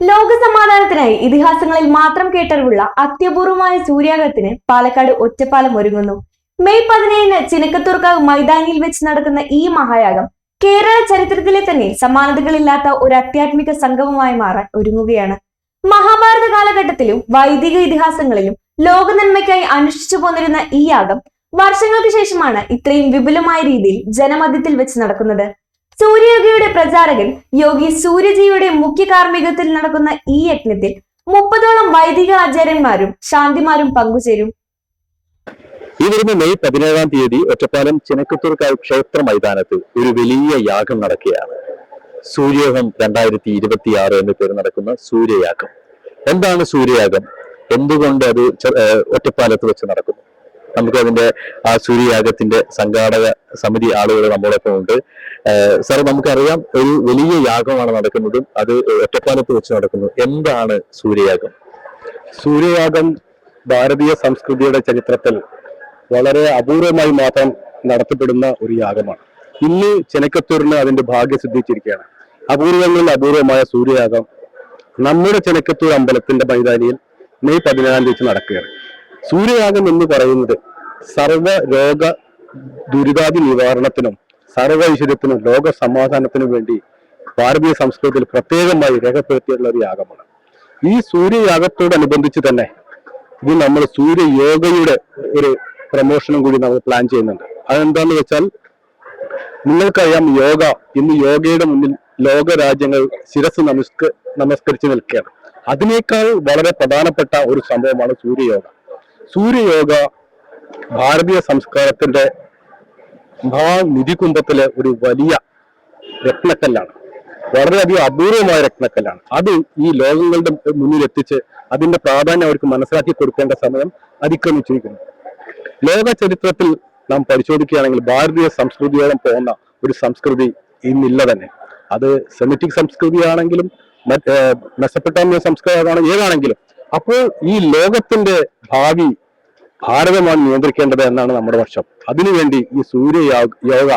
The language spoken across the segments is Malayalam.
ലോക സമാധാനത്തിനായി ഇതിഹാസങ്ങളിൽ മാത്രം കേട്ടറിവുള്ള അത്യപൂർവമായ സൂര്യാഘാതത്തിന് പാലക്കാട് ഒറ്റപ്പാലം ഒരുങ്ങുന്നു. മെയ് 17-ന് ചിനക്കത്തൂർക്കാവ് മൈതാനിയിൽ വെച്ച് നടക്കുന്ന ഈ മഹായാഗം കേരള ചരിത്രത്തിലെ തന്നെ സമാനതകളില്ലാത്ത ഒരു ആധ്യാത്മിക സംഗമമായി മാറാൻ ഒരുങ്ങുകയാണ്. മഹാഭാരത കാലഘട്ടത്തിലും വൈദിക ഇതിഹാസങ്ങളിലും ലോക നന്മയ്ക്കായി അനുഷ്ഠിച്ചു പോന്നിരുന്ന ഈ യാഗം വർഷങ്ങൾക്ക് ശേഷമാണ് ഇത്രയും വിപുലമായ രീതിയിൽ ജനമധ്യത്തിൽ വെച്ച് നടക്കുന്നത്. സൂര്യയോഗിയുടെ പ്രചാരകൻ യോഗി സൂര്യജിയുടെ മുഖ്യ കാർമ്മികത്തിൽ നടക്കുന്ന ഈ യജ്ഞത്തിൽ 30ഓളം വൈദിക ആചാര്യന്മാരും ശാന്തിമാരും പങ്കുചേരും. ഈ വരുന്ന മെയ് 17-ാം തീയതി ഒറ്റപ്പാലം ചിനക്കത്തൂർക്കാവ് ക്ഷേത്ര മൈതാനത്ത് ഒരു വലിയ യാഗം നടക്കുകയാണ്. സൂര്യോഹം 2026 എന്ന പേര് നടക്കുന്ന സൂര്യയാഗം. എന്താണ് സൂര്യയാഗം? എന്തുകൊണ്ട് അത് ഒറ്റപ്പാലത്ത് വെച്ച് നടക്കുന്നു? നമുക്ക് അതിന്റെ ആ സൂര്യയാഗത്തിന്റെ സംഘാടക സമിതി ആളുകൾ നമ്മോടൊപ്പം ഉണ്ട്. സാർ, നമുക്കറിയാം ഒരു വലിയ യാഗമാണ് നടക്കുന്നത്, അത് ഒറ്റപ്പാലത്ത് വെച്ച് നടക്കുന്നു. എന്താണ് സൂര്യയാഗം? സൂര്യയാഗം ഭാരതീയ സംസ്കൃതിയുടെ ചരിത്രത്തിൽ വളരെ അപൂർവമായി മാത്രം നടത്തപ്പെടുന്ന ഒരു യാഗമാണ്. ഇന്ന് ചെനക്കത്തൂരിന് അതിന്റെ ഭാഗ്യം സിദ്ധിച്ചിരിക്കുകയാണ്. അപൂർവങ്ങളിൽ അപൂർവമായ സൂര്യയാഗം നമ്മുടെ ചെനക്കത്തൂർ അമ്പലത്തിന്റെ മൈതാനിയിൽ മെയ് 17-ാം തീയതി നടക്കുകയാണ്. സൂര്യയാഗം എന്ന് പറയുന്നത് സർവ രോഗ ദുരിതാദി നിവാരണത്തിനും സർവ ഐശ്വര്യത്തിനും ലോക സമാധാനത്തിനും വേണ്ടി ഭാരതീയ സംസ്കൃതിയിൽ പ്രത്യേകമായി രേഖപ്പെടുത്തിയിട്ടുള്ള ഒരു യാഗമാണ്. ഈ സൂര്യയാഗത്തോടനുബന്ധിച്ച് തന്നെ ഇത് നമ്മൾ സൂര്യയോഗയുടെ ഒരു പ്രമോഷനും കൂടി നമ്മൾ പ്ലാൻ ചെയ്യുന്നുണ്ട്. അതെന്താന്ന് വെച്ചാൽ, നിങ്ങൾക്കറിയാം, ഇന്ന് യോഗയുടെ മുന്നിൽ ലോക രാജ്യങ്ങൾ ശിരസ് നമസ്കരിച്ച് നിൽക്കുകയാണ്. അതിനേക്കാൾ വളരെ പ്രധാനപ്പെട്ട ഒരു സംഭവമാണ് സൂര്യയോഗ. സൂര്യയോഗ ഭാരതീയ സംസ്കാരത്തിന്റെ മഹാനിധികുംഭത്തിലെ ഒരു വലിയ രത്നക്കല്ലാണ്. വളരെയധികം അപൂർവമായ രത്നക്കല്ലാണ്. അത് ഈ ലോകങ്ങളുടെ മുന്നിൽ എത്തിച്ച് അതിന്റെ പ്രാധാന്യം അവർക്ക് മനസ്സിലാക്കി കൊടുക്കേണ്ട സമയം അതിക്രമിച്ചിരിക്കുന്നു. ലോക ചരിത്രത്തിൽ നാം പരിശോധിക്കുകയാണെങ്കിൽ ഭാരതീയ സംസ്കൃതിയോളം പോകുന്ന ഒരു സംസ്കൃതി ഇന്നില്ല തന്നെ. അത് സെമിറ്റിക് സംസ്കൃതിയാണെങ്കിലും മെസപ്പൊട്ടാമിയ സംസ്കാരമാണ്, ഏതാണെങ്കിലും. അപ്പോൾ ഈ ലോകത്തിന്റെ ഭാവി ഭാരതമാണ് നിയന്ത്രിക്കേണ്ടത് എന്നാണ് നമ്മുടെ പക്ഷം. അതിനുവേണ്ടി ഈ സൂര്യയോഗ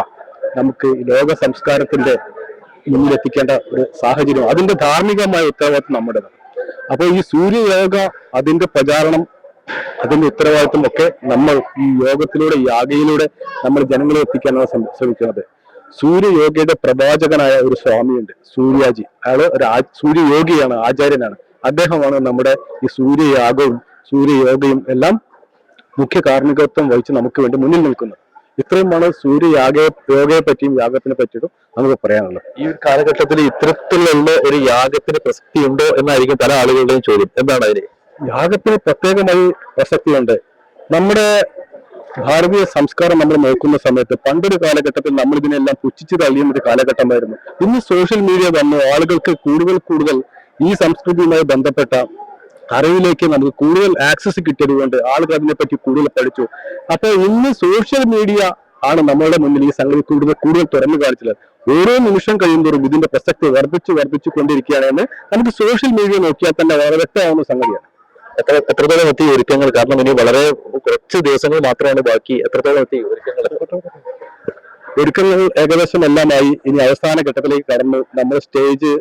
നമുക്ക് ലോക സംസ്കാരത്തിന്റെ മുന്നിലെത്തിക്കേണ്ട ഒരു സാഹചര്യം, അതിന്റെ ധാർമ്മികമായ ഉത്തരവാദിത്വം നമ്മുടേതാണ്. അപ്പോൾ ഈ സൂര്യയോഗ, അതിന്റെ പ്രചാരണം, അതിന്റെ ഉത്തരവാദിത്വം ഒക്കെ നമ്മൾ ഈ യോഗത്തിലൂടെ, യാഗയിലൂടെ നമ്മൾ ജനങ്ങളെ എത്തിക്കാനാണ് ശ്രമിക്കുന്നത്. സൂര്യയോഗയുടെ പ്രവാചകനായ ഒരു സ്വാമിയുണ്ട്, സൂര്യാജി. അയാള് ഒരു സൂര്യയോഗിയാണ്, ആചാര്യനാണ്. അദ്ദേഹമാണ് നമ്മുടെ ഈ സൂര്യയാഗവും സൂര്യയോഗയും എല്ലാം മുഖ്യ കാർമ്മികത്വം വഹിച്ച് നമുക്ക് വേണ്ടി മുന്നിൽ നിൽക്കുന്നത്. ഇത്രയുമാണ് യോഗയെ പറ്റിയും യാഗത്തിനെ പറ്റിയിട്ടും നമുക്ക് പറയാനുള്ളത്. ഈ ഒരു കാലഘട്ടത്തിൽ ഇത്തരത്തിലുള്ള ഒരു യാഗത്തിന് പ്രസക്തി ഉണ്ടോ എന്നായിരിക്കും പല ആളുകളുടെയും ചോദ്യം. എന്താണ് അതിന്? യാഗത്തിന് പ്രത്യേകമായി പ്രസക്തിയുണ്ട്. നമ്മുടെ ഭാരതീയ സംസ്കാരം നമ്മൾ നോക്കുന്ന സമയത്ത് പണ്ടൊരു കാലഘട്ടത്തിൽ നമ്മൾ ഇതിനെല്ലാം പുച്ഛിച്ച് തള്ളിയുന്ന ഒരു കാലഘട്ടമായിരുന്നു. ഇന്ന് സോഷ്യൽ മീഡിയ വന്നു ആളുകൾക്ക് കൂടുതൽ ഈ സംസ്കൃതിയുമായി ബന്ധപ്പെട്ട അറിവിലേക്ക് നമുക്ക് കൂടുതൽ ആക്സസ് കിട്ടിയതുകൊണ്ട് ആളുകൾ അതിനെപ്പറ്റി കൂടുതൽ പഠിച്ചു. അപ്പൊ ഇന്ന് സോഷ്യൽ മീഡിയ ആണ് നമ്മളുടെ മുന്നിൽ ഈ സംഗതി കൂടുതൽ തുറന്നു കാണിച്ചത്. ഓരോ നിമിഷം കഴിയുമ്പോഴും ഇതിന്റെ പ്രസക്തി വർദ്ധിച്ചു കൊണ്ടിരിക്കുകയാണെന്ന് നമുക്ക് സോഷ്യൽ മീഡിയ നോക്കിയാൽ തന്നെ വളരെ വ്യക്തമാവുന്ന സംഗതിയാണ്. എത്രത്തോളം എത്തി ഒരുക്കങ്ങൾ? കാരണം ഇനി വളരെ കുറച്ച് ദിവസങ്ങൾ മാത്രമാണ് ബാക്കി. എത്രത്തോളം എത്തി ഒരുക്കങ്ങൾ? ഏകദേശം എല്ലാമായി. ഇനി അവസാന ഘട്ടത്തിലേക്ക് കടന്നു. നമ്മൾ സ്റ്റേജ്,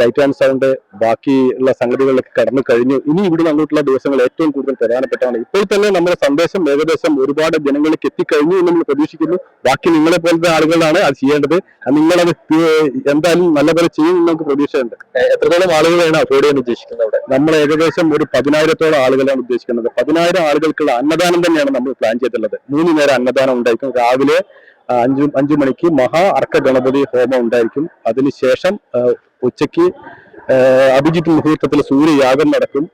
ലൈറ്റ് ആൻഡ് സൗണ്ട്, ബാക്കിയുള്ള സംഗതികളിലേക്ക് കടന്നു കഴിഞ്ഞു. ഇനി ഇവിടെ അങ്ങോട്ടുള്ള ദിവസങ്ങൾ ഏറ്റവും കൂടുതൽ പ്രധാനപ്പെട്ടതാണ്. ഇപ്പോൾ തന്നെ നമ്മുടെ സന്ദേശം ഏകദേശം ഒരുപാട് ജനങ്ങളിലേക്ക് എത്തിക്കഴിഞ്ഞു എന്ന് നമ്മൾ പ്രതീക്ഷിക്കുന്നു. ബാക്കി നിങ്ങളെ പോലത്തെ ആളുകളാണ് അത് ചെയ്യേണ്ടത്. നിങ്ങളത് എന്തായാലും നല്ലപോലെ ചെയ്യുമെന്ന് നമുക്ക് പ്രതീക്ഷയുണ്ട്. എത്രത്തോളം ആളുകളാണ് അഫോർഡ് ചെയ്യാൻ ഉദ്ദേശിക്കുന്നത്? അവിടെ നമ്മൾ ഏകദേശം ഒരു 10,000-ഓളം ആളുകളാണ് ഉദ്ദേശിക്കുന്നത്. 10,000 ആളുകൾക്കുള്ള അന്നദാനം തന്നെയാണ് നമ്മൾ പ്ലാൻ ചെയ്തിട്ടുള്ളത്. 3 നേരം അന്നദാനം ഉണ്ടായിരിക്കും. രാവിലെ 5 മണിക്ക് മഹാ അർക്ക ഗണപതി ഹോമം ഉണ്ടായിരിക്കും. അതിനുശേഷം ഉച്ചയ്ക്ക് അഭിജിത്ത് മുഹൂർത്തത്തിൽ സൂര്യയാഗം നടക്കും.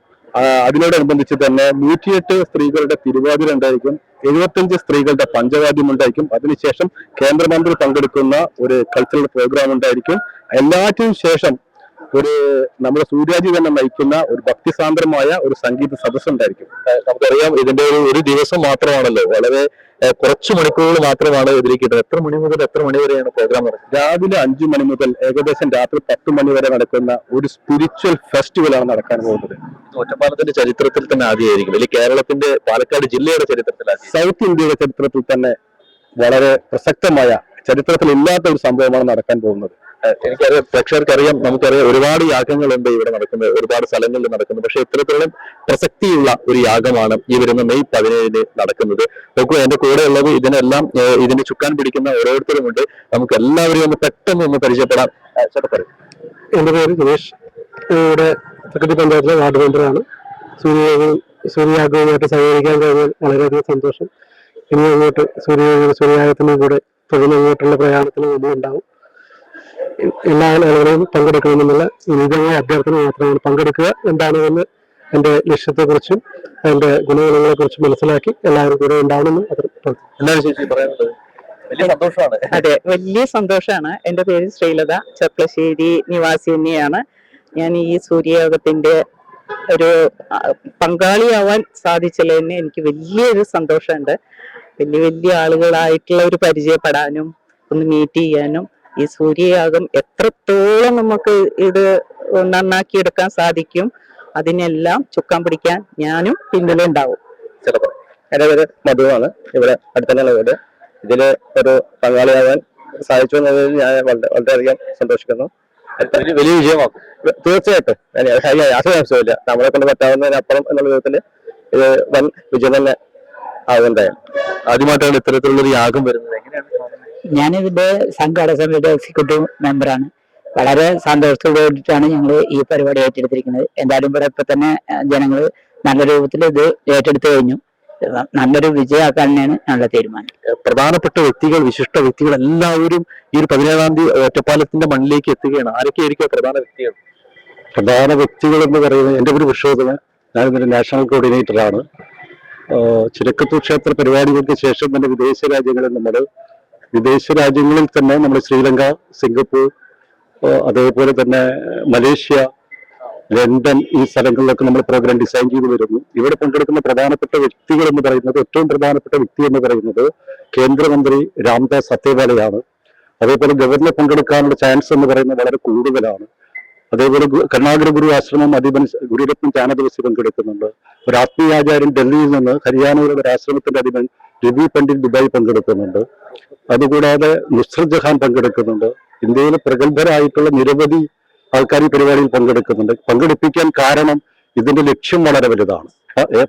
അതിനോടനുബന്ധിച്ച് തന്നെ 108 സ്ത്രീകളുടെ തിരുവാതിര ഉണ്ടായിരിക്കും. 75 സ്ത്രീകളുടെ പഞ്ചവാദ്യം ഉണ്ടായിരിക്കും. അതിനുശേഷം കേന്ദ്രമന്ത്രി പങ്കെടുക്കുന്ന ഒരു കൾച്ചറൽ പ്രോഗ്രാം ഉണ്ടായിരിക്കും. എല്ലാറ്റിനും ശേഷം നമ്മുടെ സൂര്യാജി തന്നെ നയിക്കുന്ന ഒരു ഭക്തിസാന്ദ്രമായ ഒരു സംഗീത സദസ്സ് ഉണ്ടായിരിക്കും. നമുക്കറിയാം ഇതിന്റെ ഒരു ദിവസം മാത്രമാണല്ലോ, വളരെ കുറച്ച് മണിക്കൂറുകൾ മാത്രമാണ് ഇതിലേക്ക് കിട്ടുന്നത്. എത്ര മണി മുതൽ എത്ര മണി വരെയാണ് പ്രോഗ്രാം നടക്കുന്നത്? രാവിലെ 5 മണി മുതൽ ഏകദേശം രാത്രി 10 മണി വരെ നടക്കുന്ന ഒരു സ്പിരിച്വൽ ഫെസ്റ്റിവലാണ് നടക്കാൻ പോകുന്നത്. ഒറ്റപ്പാലത്തിന്റെ ചരിത്രത്തിൽ തന്നെ ആദ്യമായിരിക്കും, അല്ലെങ്കിൽ കേരളത്തിന്റെ പാലക്കാട് ജില്ലയുടെ ചരിത്രത്തിൽ, സൗത്ത് ഇന്ത്യയുടെ ചരിത്രത്തിൽ തന്നെ വളരെ പ്രസക്തമായ, ചരിത്രത്തിൽ ഇല്ലാത്ത ഒരു സംഭവമാണ് നടക്കാൻ പോകുന്നത്. എനിക്കറിയാം, പ്രേക്ഷകർക്കറിയാം, നമുക്കറിയാം ഒരുപാട് യാഗങ്ങളുണ്ട് ഇവിടെ നടക്കുന്നത്, ഒരുപാട് സ്ഥലങ്ങളിൽ നടക്കുന്നത്. പക്ഷെ ഇത്രത്തോളം പ്രസക്തിയുള്ള ഒരു യാഗമാണ് ഈ വരുന്ന മെയ് 17 നടക്കുന്നത്. നോക്കൂ, എന്റെ കൂടെ ഉള്ളത് ഇതിനെല്ലാം ഇതിന് ചുക്കാൻ പിടിക്കുന്ന ഓരോരുത്തരുമുണ്ട്. നമുക്ക് എല്ലാവരെയും ഒന്ന് പെട്ടെന്ന് ഒന്ന് പരിചയപ്പെടാം. ചേട്ടാ പറയും. എന്റെ പേര് സുരേഷ്, ഇവിടെ തക്കത്തി പഞ്ചായത്തിലെ വാർഡ് മെമ്പറാണ്. സൂര്യയാഗവുമായിട്ട് സഹകരിക്കാൻ കഴിഞ്ഞാൽ വളരെയധികം സന്തോഷം. ഇനി അങ്ങോട്ട് സൂര്യയാഗത്തിനും കൂടെ തുടർന്ന് അങ്ങോട്ടുള്ള പ്രയാണത്തിന് നമ്മളുണ്ടാവും. എല്ലാ ആളുകളും പങ്കെടുക്കണമെന്നുള്ള വിനീതമായ അഭ്യർത്ഥന മാത്രമാണ്. പങ്കെടുക്കുക എന്താണെന്ന് എന്റെ ലക്ഷ്യത്തെക്കുറിച്ചും അതിന്റെ ഗുണഗണങ്ങളെക്കുറിച്ചും മനസ്സിലാക്കി എല്ലാവരും കൂടെ ഉണ്ടാവണമെന്ന് എന്താണ് ചേച്ചി പറയാനുള്ളത്? വലിയ സന്തോഷമാണ്. അതെ, വലിയ സന്തോഷമാണ്. എൻ്റെ പേര് ശ്രീലത, ചെർപ്പളശ്ശേരി നിവാസി തന്നെയാണ്. ഞാൻ ഈ സൂര്യയാഗത്തിന്റെ ഒരു പങ്കാളിയാവാൻ സാധിച്ചതിന് എനിക്ക് വലിയൊരു സന്തോഷമുണ്ട്. വലിയ വലിയ ആളുകളായിട്ടുള്ള ഒരു പരിചയപ്പെടാനും ഒന്ന് മീറ്റ് ചെയ്യാനും ഈ സൂര്യയാഗം എത്രത്തോളം നമുക്ക് ഇത് നന്നാക്കിയെടുക്കാൻ സാധിക്കും അതിനെല്ലാം ചുക്കാൻ പിടിക്കാൻ ഞാനും പിന്നിലുണ്ടാവും. എന്റെ പേര് മധുവാണ്, ഇവിടെ അടുത്തന്നെയുള്ള വീട്. ഇതില് ഒരു പങ്കാളിയാവാൻ സാധിച്ചു എന്നതിൽ ഞാൻ വളരെയധികം സന്തോഷിക്കുന്നു. വലിയ വിജയമാക്കും തീർച്ചയായിട്ടും ആശയമില്ല, നമ്മളെ കൊണ്ട് പറ്റാവുന്നതിനപ്പുറം എന്നുള്ള വിധത്തിൽ ഇത് വൻ വിജയം തന്നെ ആകുന്നുണ്ടായിരുന്നു. ആദ്യമായിട്ടാണ് ഇത്തരത്തിലുള്ളൊരു യാഗം വരുന്നത്. എങ്ങനെയാണ്? ഞാനിതിന്റെ സംഘാടക സമിതിയുടെ എക്സിക്യൂട്ടീവ് മെമ്പറാണ്. വളരെ സന്തോഷത്തോടു കൂടിയിട്ടാണ് ഞങ്ങൾ ഈ പരിപാടി ഏറ്റെടുത്തിരിക്കുന്നത്. എന്തായാലും ഇവിടെ ഇപ്പൊ തന്നെ ജനങ്ങൾ നല്ല രൂപത്തിൽ ഇത് ഏറ്റെടുത്തു കഴിഞ്ഞു. നല്ലൊരു വിജയമാക്കാൻ തന്നെയാണ് ഞങ്ങളുടെ തീരുമാനം. പ്രധാനപ്പെട്ട വ്യക്തികൾ, വിശിഷ്ട വ്യക്തികൾ എല്ലാവരും ഈ ഒരു 17-ാം തീയതി ഒറ്റപ്പാലത്തിന്റെ മണ്ണിലേക്ക് എത്തുകയാണ്. ആരൊക്കെയായിരിക്കും പ്രധാന വ്യക്തികൾ? പ്രധാന വ്യക്തികൾ എന്ന് പറയുന്നത് എന്റെ ഒരു വിഷയത്തിന് ഞാനിതിന്റെ നാഷണൽ കോർഡിനേറ്ററാണ്. ചിനക്കത്തൂർ ക്ഷേത്ര പരിപാടികൾക്ക് ശേഷം തന്നെ വിദേശ രാജ്യങ്ങളിൽ തന്നെ നമ്മൾ ശ്രീലങ്ക, സിംഗപ്പൂർ, അതേപോലെ തന്നെ മലേഷ്യ, ലണ്ടൻ, ഈ സ്ഥലങ്ങളിലൊക്കെ നമ്മൾ പ്രോഗ്രാം ഡിസൈൻ ചെയ്ത് വരുന്നു. ഇവിടെ പങ്കെടുക്കുന്ന പ്രധാനപ്പെട്ട വ്യക്തികൾ എന്ന് പറയുന്നത്, ഏറ്റവും പ്രധാനപ്പെട്ട വ്യക്തി എന്ന് പറയുന്നത് കേന്ദ്രമന്ത്രി രാംദാസ് അത്തേവാലയാണ്. അതേപോലെ ഗവർണർ പങ്കെടുക്കാനുള്ള ചാൻസ് എന്ന് പറയുന്നത് വളരെ കൂടുതലാണ്. അതേപോലെ കരുണാകര ഗുരു ആശ്രമം അധിപൻ ഗുരുരത്നം ജ്ഞാനദിവസി പങ്കെടുക്കുന്നുണ്ട്. ഒരു ആത്മീയാചാര്യൻ ഡൽഹിയിൽ നിന്ന് ഹരിയാനയിലുള്ള ഒരു ആശ്രമത്തിന്റെ അധിപൻ രവി പണ്ഡിറ്റ് ദുബായ് പങ്കെടുക്കുന്നുണ്ട്. അതുകൂടാതെ നുസ്രത് ജഹാൻ പങ്കെടുക്കുന്നുണ്ട്. ഇന്ത്യയിലെ പ്രഗത്ഭരായിട്ടുള്ള നിരവധി ആൾക്കാർ ഈ പരിപാടിയിൽ പങ്കെടുക്കുന്നുണ്ട്. പങ്കെടുപ്പിക്കാൻ കാരണം ഇതിന്റെ ലക്ഷ്യം വളരെ വലുതാണ്.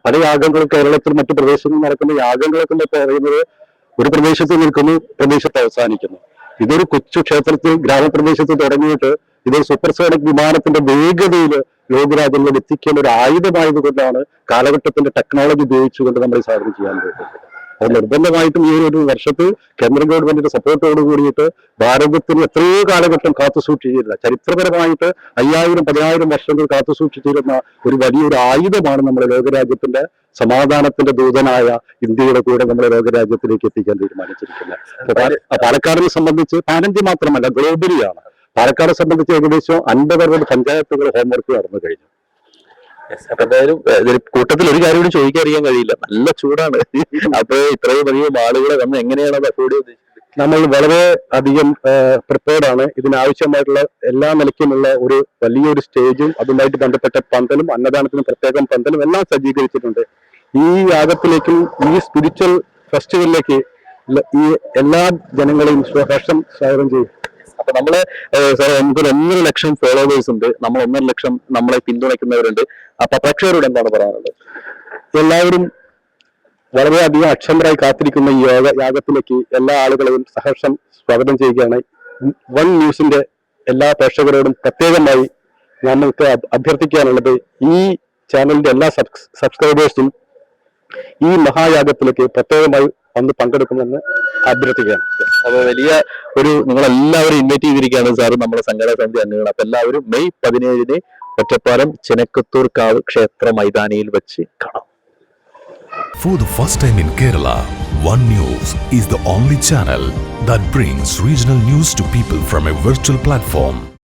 പല യാഗങ്ങളും കേരളത്തിൽ മറ്റു പ്രദേശങ്ങളിൽ നടക്കുന്ന യാഗങ്ങളൊക്കെ പറയുന്നത് ഒരു പ്രദേശത്ത് നിൽക്കുന്നു, പ്രദേശത്ത് അവസാനിക്കുന്നു. ഇതൊരു കൊച്ചു ക്ഷേത്രത്തിൽ ഗ്രാമപ്രദേശത്ത് തുടങ്ങിയിട്ട് ഇതൊരു സൂപ്പർസോണിക് വിമാനത്തിന്റെ വേഗതയിൽ ലോകരാജ്യങ്ങളിൽ എത്തിക്കേണ്ട ഒരു ആയുധമായതുകൊണ്ടാണ് കാലഘട്ടത്തിന്റെ ടെക്നോളജി ഉപയോഗിച്ചുകൊണ്ട് നമ്മൾ ഈ സാധനം ചെയ്യാൻ പോകുന്നത്. അത് നിർബന്ധമായിട്ടും ഈ ഒരു വർഷത്ത് കേന്ദ്ര ഗവൺമെന്റിന്റെ സപ്പോർട്ടോട് കൂടിയിട്ട് ഭാരതത്തിന് എത്രയോ കാലഘട്ടം കാത്തുസൂക്ഷിച്ചിരുന്ന, ചരിത്രപരമായിട്ട് 5000-10,000 വർഷങ്ങൾ കാത്തുസൂക്ഷിച്ചിരുന്ന ഒരു വലിയൊരു ആയുധമാണ് നമ്മുടെ ലോകരാജ്യത്തിന്റെ സമാധാനത്തിന്റെ ദൂതനായ ഇന്ത്യയുടെ കൂടെ നമ്മുടെ ലോകരാജ്യത്തിലേക്ക് എത്തിക്കാൻ തീരുമാനിച്ചിരിക്കുന്നത്. പാലക്കാടിനെ സംബന്ധിച്ച് പാനന്തി മാത്രമല്ല, ഗ്ലോബലിയാണ്. പാലക്കാടെ സംബന്ധിച്ച് ഏകദേശം 50-60 പഞ്ചായത്തുകൾ ഹോംവർക്ക് നടന്നു കഴിഞ്ഞു. എന്തായാലും കൂട്ടത്തിൽ ഒരു കാര്യം കൂടി ചോദിക്കാറിയാൻ കഴിയില്ല, നല്ല ചൂടാണ്. അപ്പൊ ഇത്രയും അധികം ആളുകളെ വന്ന് എങ്ങനെയാണ് അത് അഫോർഡ് ചെയ്തത്? നമ്മൾ വളരെ അധികം പ്രിപ്പയർഡ് ആണ്. ഇതിനാവശ്യമായിട്ടുള്ള എല്ലാ നിലയ്ക്കുമുള്ള ഒരു വലിയൊരു സ്റ്റേജും അതുമായിട്ട് ബന്ധപ്പെട്ട പന്തലും, അന്നദാനത്തിനും പ്രത്യേകം പന്തലും എല്ലാം സജ്ജീകരിച്ചിട്ടുണ്ട്. ഈ യാഗത്തിലേക്കും ഈ സ്പിരിച്വൽ ഫെസ്റ്റിവലിലേക്ക് ഈ എല്ലാ ജനങ്ങളെയും സ്വഹർഷം സ്വാഗതം ചെയ്യും. അപ്പൊ നമ്മള് നമുക്കൊരു 1.5 ലക്ഷം ഫോളോവേഴ്സ് ഉണ്ട്, നമ്മൾ 1.5 ലക്ഷം നമ്മളെ പിന്തുണയ്ക്കുന്നവരുണ്ട്. അപ്പൊ പ്രേക്ഷകരോട് എന്താണ് പറയാനുള്ളത്? എല്ലാവരും വളരെയധികം അക്ഷമരായി കാത്തിരിക്കുന്ന ഈ യാഗത്തിലേക്ക് എല്ലാ ആളുകളെയും സഹർഷം സ്വാഗതം ചെയ്യുകയാണ്. വൺ ന്യൂസിന്റെ എല്ലാ പ്രേക്ഷകരോടും പ്രത്യേകമായി നമുക്ക് അഭ്യർത്ഥിക്കാനുള്ളത്, ഈ ചാനലിന്റെ എല്ലാ സബ്സ്ക്രൈബേഴ്സും ഈ മഹായാഗത്തിലേക്ക് പ്രത്യേകമായി വന്ന് പങ്കെടുക്കുമെന്ന് അഭ്യർത്ഥിക്കുകയാണ്. അപ്പൊ വലിയ ഒരു നിങ്ങളെല്ലാവരും ഇൻവൈറ്റ് ചെയ്തിരിക്കുകയാണ് സാർ, നമ്മുടെ സംഘടനാ സമിതി അംഗങ്ങൾ. അപ്പൊ എല്ലാവരും മെയ് 17 ഒറ്റപ്പാലം ചിനക്കത്തൂർ കാവ് ക്ഷേത്ര മൈതാനിയിൽ വെച്ച് കാണാം. For the first time in Kerala, One News is the only channel that brings regional news to people from a virtual platform.